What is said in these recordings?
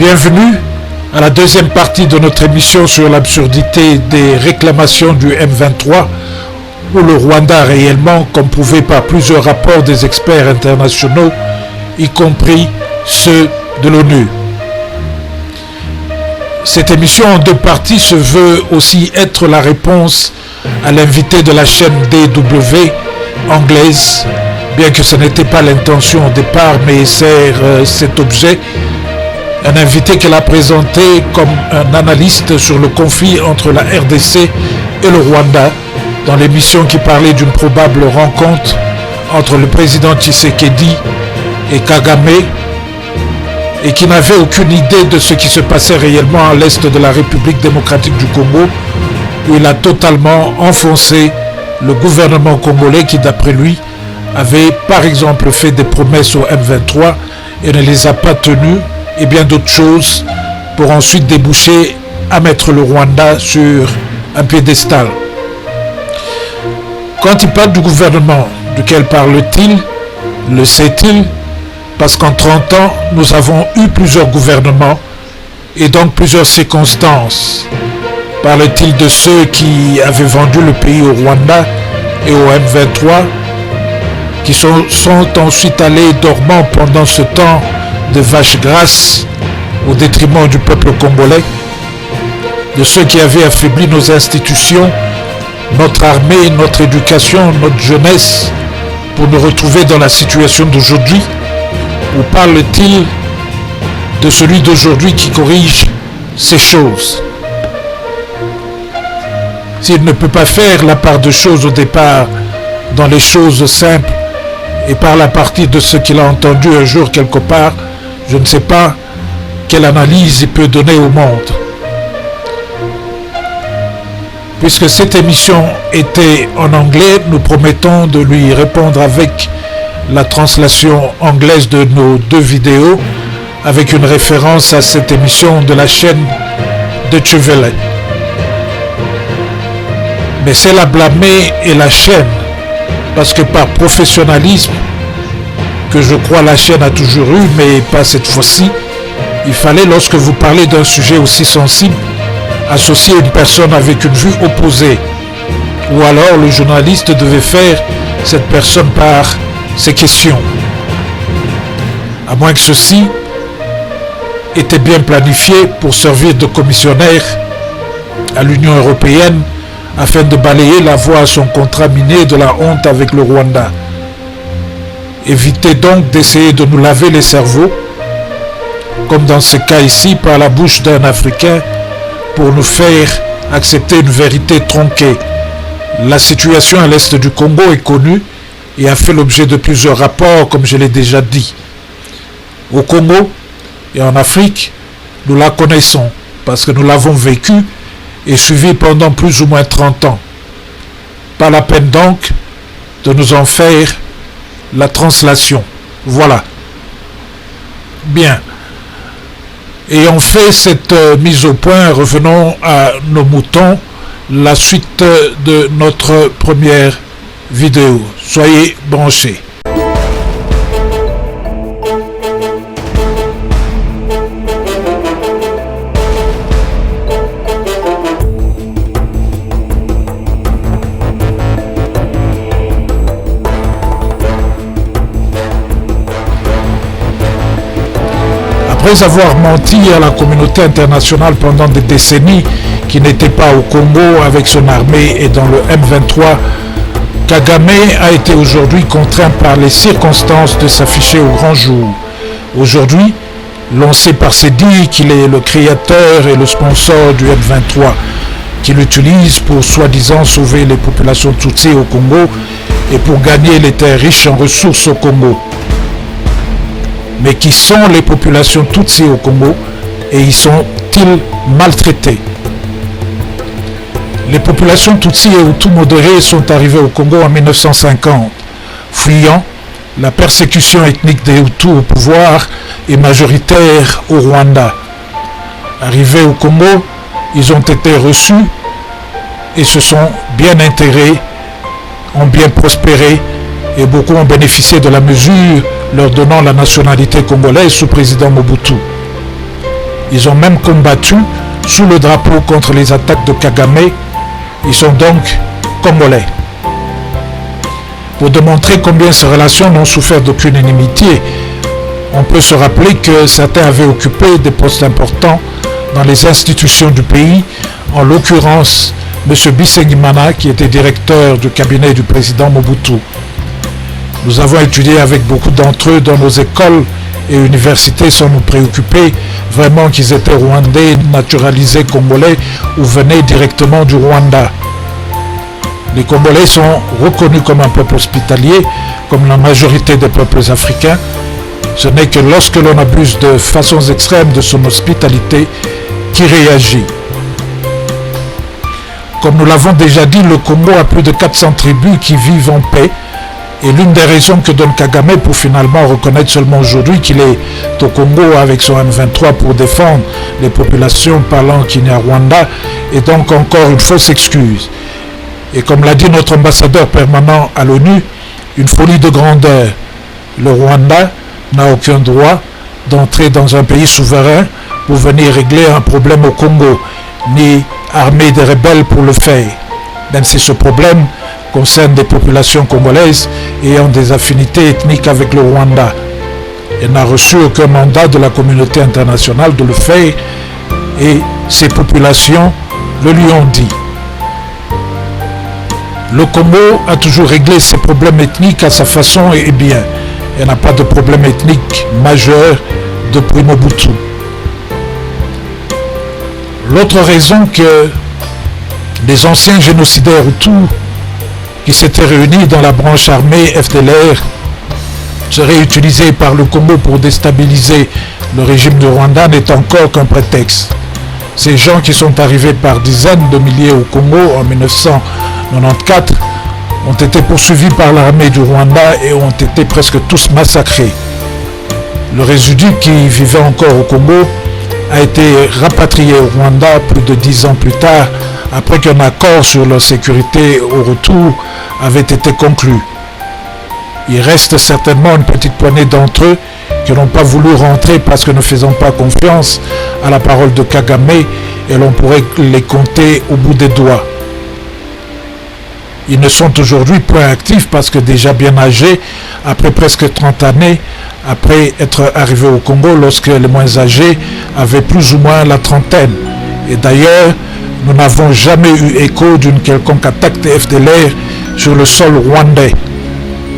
Bienvenue à la deuxième partie de notre émission sur l'absurdité des réclamations du M23, où le Rwanda a réellement, comme prouvé par plusieurs rapports des experts internationaux, y compris ceux de l'ONU. Cette émission en deux parties se veut aussi être la réponse à l'invité de la chaîne DW anglaise, bien que ce n'était pas l'intention au départ, mais sert cet objet. Un invité qu'elle a présenté comme un analyste sur le conflit entre la RDC et le Rwanda, dans l'émission qui parlait d'une probable rencontre entre le président Tshisekedi et Kagame, et qui n'avait aucune idée de ce qui se passait réellement à l'est de la République démocratique du Congo, où il a totalement enfoncé le gouvernement congolais qui, d'après lui, avait par exemple fait des promesses au M23 et ne les a pas tenues, et bien d'autres choses, pour ensuite déboucher à mettre le Rwanda sur un piédestal. Quand il parle du gouvernement, duquel parle-t-il? Le sait-il? Parce qu'en 30 ans, nous avons eu plusieurs gouvernements et donc plusieurs circonstances. Parle-t-il de ceux qui avaient vendu le pays au Rwanda et au M23, qui sont ensuite allés dormants pendant ce temps de vaches grasses au détriment du peuple congolais, de ceux qui avaient affaibli nos institutions, notre armée, notre éducation, notre jeunesse, pour nous retrouver dans la situation d'aujourd'hui? Ou parle-t-il de celui d'aujourd'hui qui corrige ces choses? S'il ne peut pas faire la part de choses au départ dans les choses simples et par la partie de ce qu'il a entendu un jour quelque part, je ne sais pas quelle analyse il peut donner au monde. Puisque cette émission était en anglais, nous promettons de lui répondre avec la translation anglaise de nos deux vidéos, avec une référence à cette émission de la chaîne de Chevelle. Mais c'est la blâmer et la chaîne, parce que par professionnalisme, que je crois la chaîne a toujours eu, mais pas cette fois-ci, il fallait, lorsque vous parlez d'un sujet aussi sensible, associer une personne avec une vue opposée. Ou alors le journaliste devait faire cette personne par ses questions. À moins que ceci était bien planifié pour servir de commissionnaire à l'Union européenne afin de balayer la voie à son contrat minier de la honte avec le Rwanda. Évitez donc d'essayer de nous laver les cerveaux, comme dans ce cas ici, par la bouche d'un Africain, pour nous faire accepter une vérité tronquée. La situation à l'est du Congo est connue et a fait l'objet de plusieurs rapports, comme je l'ai déjà dit. Au Congo et en Afrique, nous la connaissons, parce que nous l'avons vécue et suivie pendant plus ou moins 30 ans. Pas la peine donc de nous en faire la translation. Voilà. Bien. Ayant fait cette mise au point, revenons à nos moutons, la suite de notre première vidéo. Soyez branchés. Après avoir menti à la communauté internationale pendant des décennies qui n'était pas au Congo avec son armée et dans le M23, Kagame a été aujourd'hui contraint par les circonstances de s'afficher au grand jour. Aujourd'hui, l'on sait par ses dires qu'il est le créateur et le sponsor du M23, qu'il utilise pour soi-disant sauver les populations Tutsi au Congo et pour gagner les terres riches en ressources au Congo. Mais qui sont les populations Tutsi au Congo et y sont-ils maltraitées? Les populations Tutsi et Hutu modérées sont arrivées au Congo en 1950, fuyant la persécution ethnique des Hutus au pouvoir et majoritaire au Rwanda. Arrivés au Congo, ils ont été reçus et se sont bien intégrés, ont bien prospéré et beaucoup ont bénéficié de la mesure leur donnant la nationalité congolaise sous président Mobutu. Ils ont même combattu sous le drapeau contre les attaques de Kagame. Ils sont donc congolais. Pour démontrer combien ces relations n'ont souffert d'aucune inimitié, on peut se rappeler que certains avaient occupé des postes importants dans les institutions du pays, en l'occurrence M. Bisengimana, qui était directeur du cabinet du président Mobutu. Nous avons étudié avec beaucoup d'entre eux dans nos écoles et universités sans nous préoccuper vraiment qu'ils étaient rwandais, naturalisés congolais ou venaient directement du Rwanda. Les Congolais sont reconnus comme un peuple hospitalier, comme la majorité des peuples africains. Ce n'est que lorsque l'on abuse de façons extrêmes de son hospitalité qui réagit. Comme nous l'avons déjà dit, le Congo a plus de 400 tribus qui vivent en paix. Et l'une des raisons que donne Kagame pour finalement reconnaître seulement aujourd'hui qu'il est au Congo avec son M23 pour défendre les populations parlant Kinyarwanda est donc encore une fausse excuse. Et comme l'a dit notre ambassadeur permanent à l'ONU, une folie de grandeur. Le Rwanda n'a aucun droit d'entrer dans un pays souverain pour venir régler un problème au Congo, ni armer des rebelles pour le faire. Même si ce problème concerne des populations congolaises ayant des affinités ethniques avec le Rwanda. Elle n'a reçu aucun mandat de la communauté internationale de le faire et ces populations le lui ont dit. Le Congo a toujours réglé ses problèmes ethniques à sa façon et bien. Elle n'a pas de problème ethnique majeur depuis Mobutu. L'autre raison que les anciens génocidaires Hutus qui s'étaient réunis dans la branche armée FDLR seraient utilisés par le Congo pour déstabiliser le régime du Rwanda n'est encore qu'un prétexte. Ces gens qui sont arrivés par dizaines de milliers au Congo en 1994 ont été poursuivis par l'armée du Rwanda et ont été presque tous massacrés. Le résidu qui vivait encore au Congo a été rapatrié au Rwanda plus de 10 ans plus tard, après qu'un accord sur leur sécurité au retour avait été conclu. Il reste certainement une petite poignée d'entre eux qui n'ont pas voulu rentrer parce que ne faisant pas confiance à la parole de Kagame et l'on pourrait les compter au bout des doigts. Ils ne sont aujourd'hui point actifs parce que déjà bien âgés, après presque 30 années, après être arrivés au Congo lorsque les moins âgés avaient plus ou moins la trentaine. Et d'ailleurs, nous n'avons jamais eu écho d'une quelconque attaque des FDLR sur le sol rwandais.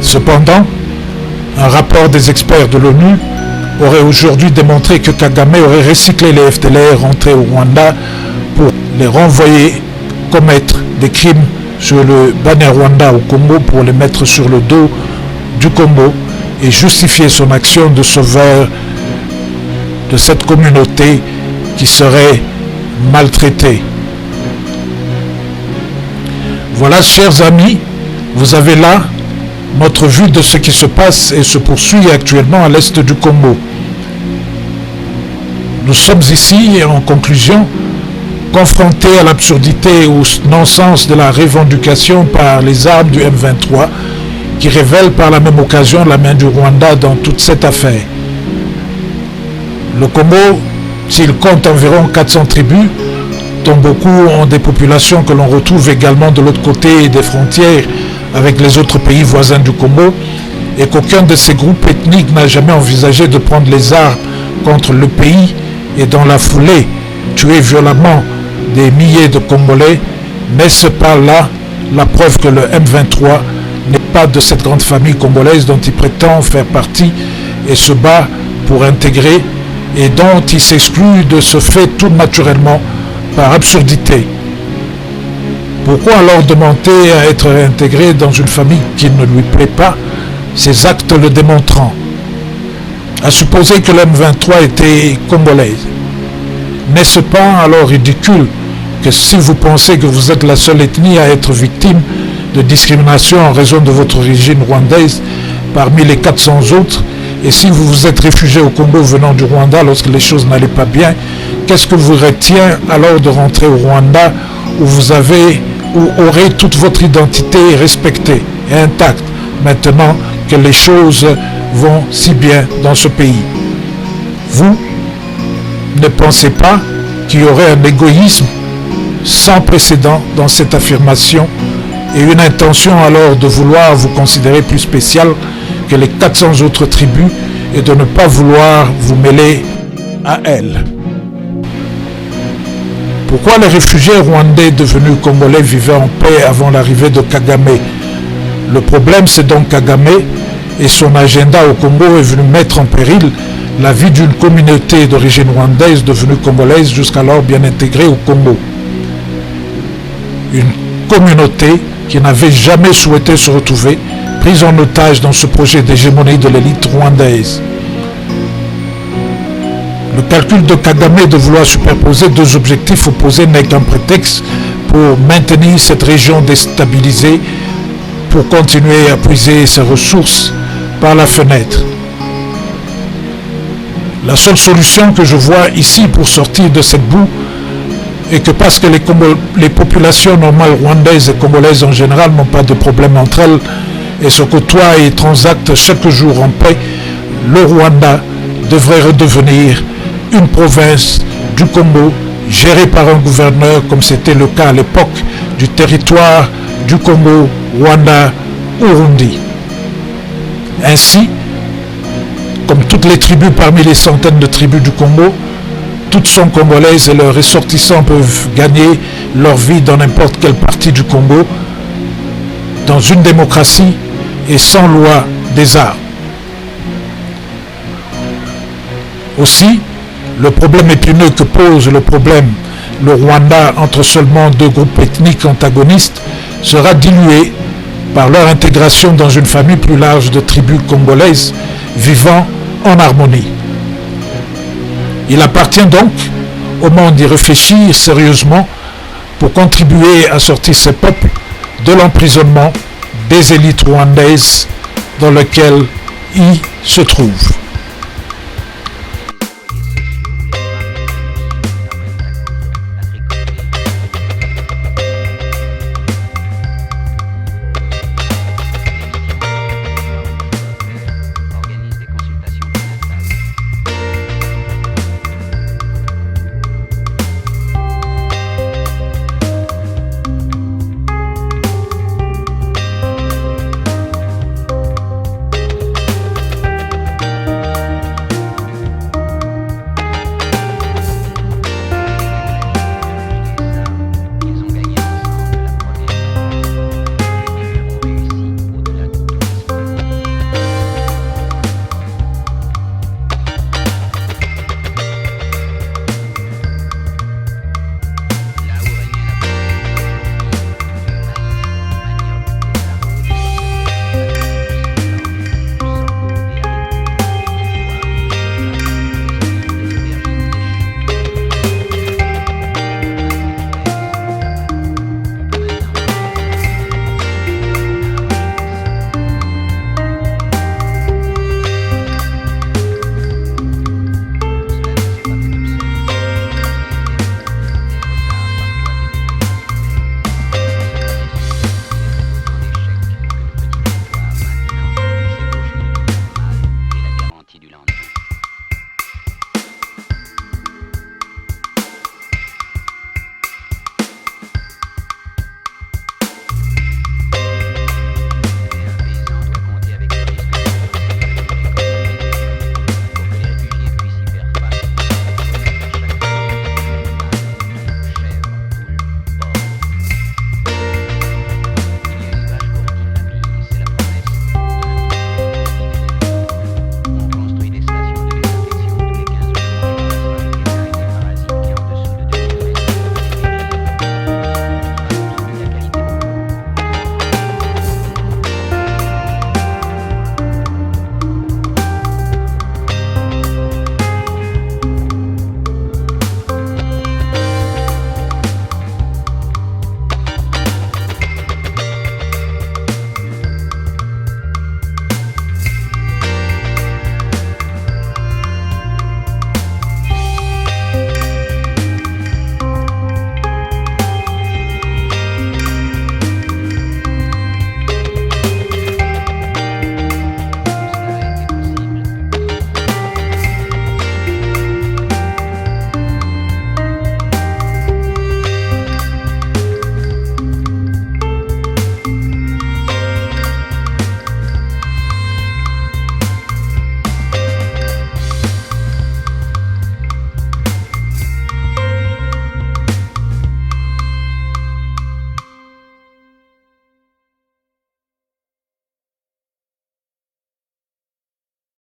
Cependant, un rapport des experts de l'ONU aurait aujourd'hui démontré que Kagame aurait recyclé les FDLR rentrés au Rwanda pour les renvoyer commettre des crimes sur le banner Rwanda au Congo pour les mettre sur le dos du Congo et justifier son action de sauveur de cette communauté qui serait maltraitée. Voilà, chers amis, vous avez là notre vue de ce qui se passe et se poursuit actuellement à l'est du Congo. Nous sommes ici, en conclusion, confrontés à l'absurdité ou non-sens de la revendication par les armes du M23 qui révèle par la même occasion la main du Rwanda dans toute cette affaire. Le Congo, s'il compte environ 400 tribus, dont beaucoup ont des populations que l'on retrouve également de l'autre côté des frontières avec les autres pays voisins du Congo, et qu'aucun de ces groupes ethniques n'a jamais envisagé de prendre les armes contre le pays et dans la foulée tuer violemment des milliers de Congolais, n'est-ce pas là la preuve que le M23 n'est pas de cette grande famille congolaise dont il prétend faire partie et se bat pour intégrer et dont il s'exclut de ce fait tout naturellement par absurdité. Pourquoi alors demander à être intégré dans une famille qui ne lui plaît pas, ses actes le démontrant? À supposer que l'M23 était congolaise, n'est-ce pas alors ridicule que si vous pensez que vous êtes la seule ethnie à être victime de discrimination en raison de votre origine rwandaise parmi les 400 autres, et si vous vous êtes réfugié au Congo venant du Rwanda lorsque les choses n'allaient pas bien, qu'est-ce que vous retient alors de rentrer au Rwanda où vous aurez toute votre identité respectée et intacte maintenant que les choses vont si bien dans ce pays? Vous ne pensez pas qu'il y aurait un égoïsme sans précédent dans cette affirmation et une intention alors de vouloir vous considérer plus spécial que les 400 autres tribus et de ne pas vouloir vous mêler à elles. Pourquoi les réfugiés rwandais devenus congolais vivaient en paix avant l'arrivée de Kagame? Le problème, c'est donc Kagame et son agenda au Congo est venu mettre en péril la vie d'une communauté d'origine rwandaise devenue congolaise jusqu'alors bien intégrée au Congo. Une communauté qui n'avait jamais souhaité se retrouver prise en otage dans ce projet d'hégémonie de l'élite rwandaise. Le calcul de Kagame de vouloir superposer deux objectifs opposés n'est qu'un prétexte pour maintenir cette région déstabilisée, pour continuer à puiser ses ressources par la fenêtre. La seule solution que je vois ici pour sortir de cette boue est que parce que les populations normales rwandaises et congolaises en général n'ont pas de problème entre elles et se côtoient et transactent chaque jour en paix, le Rwanda devrait redevenir une province du Congo gérée par un gouverneur comme c'était le cas à l'époque du territoire du Congo, Rwanda, Urundi. Ainsi, comme toutes les tribus parmi les centaines de tribus du Congo, toutes sont congolaises et leurs ressortissants peuvent gagner leur vie dans n'importe quelle partie du Congo, dans une démocratie et sans loi des arts. Aussi, le problème épineux que pose le Rwanda entre seulement deux groupes ethniques antagonistes sera dilué par leur intégration dans une famille plus large de tribus congolaises vivant en harmonie. Il appartient donc au monde d'y réfléchir sérieusement pour contribuer à sortir ces peuples de l'emprisonnement des élites rwandaises dans lequel ils se trouvent.